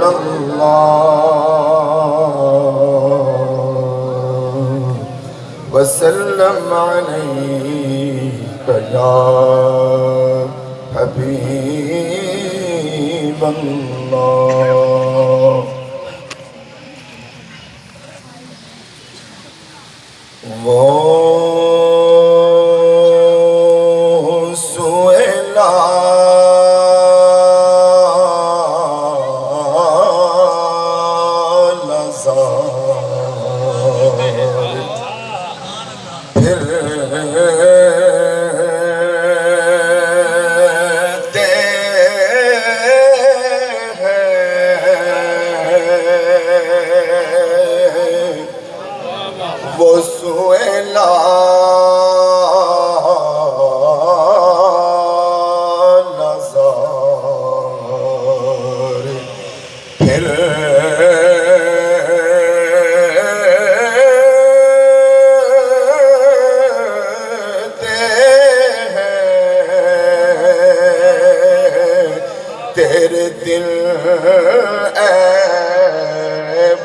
الله وسلم عليك يا حبيب الله تیرے دل اے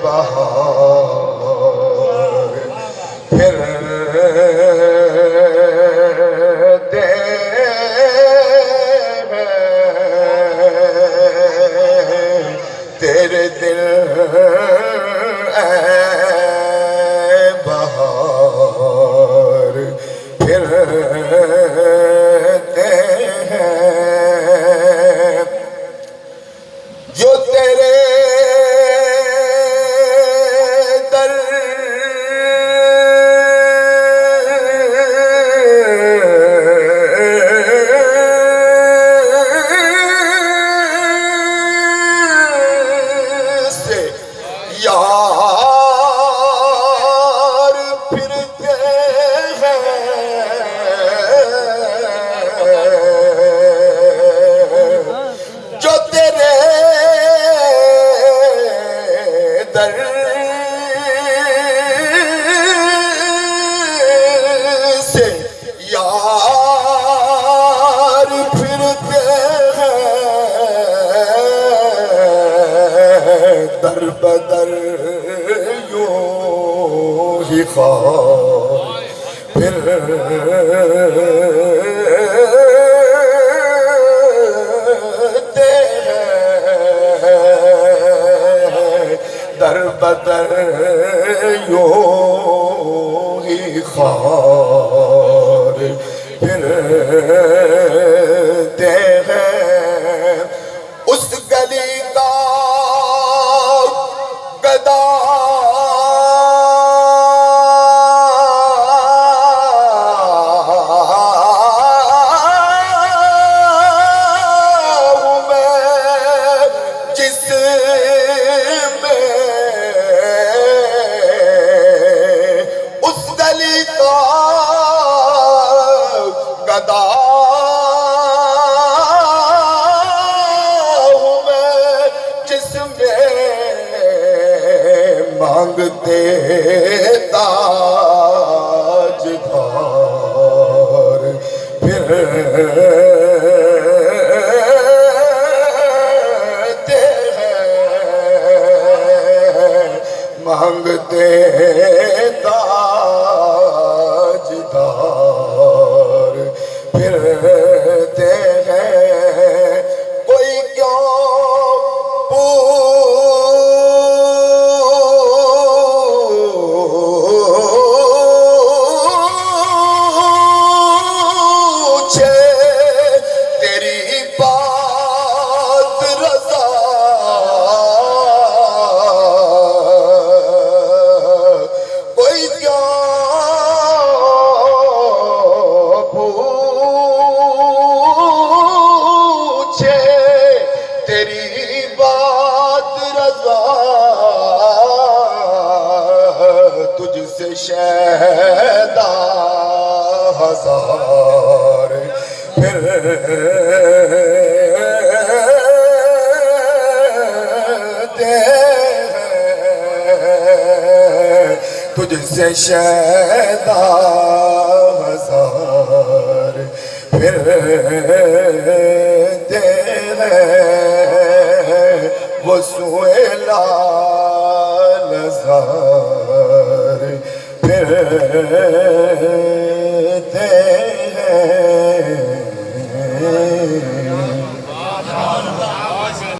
بہار پھر تیرے دل اے بہار پھر جو تیرے در سے یار پھرتے ہیں جو تیرے در سے یار پھرتے ہیں در بدر یوں ہی خواہ پھرتے در بدر یوں ہی خار پھرتے ہیں اس گلی کا گدا ہوں میں جس گدا ہوں میں جس میں مانگتے تاج دھار پھرتے ہیں مانگتے تاج دھار پھرتے ہیں کوئی کیوں پوچھے تیری بات رضا کوئی کیوں تیری بات رضا تجھ سے شیدا ہزار پھرتے ہیں تجھ سے شیدا ہزار پھرتے ہیں وہ سویلا نظر پھرتے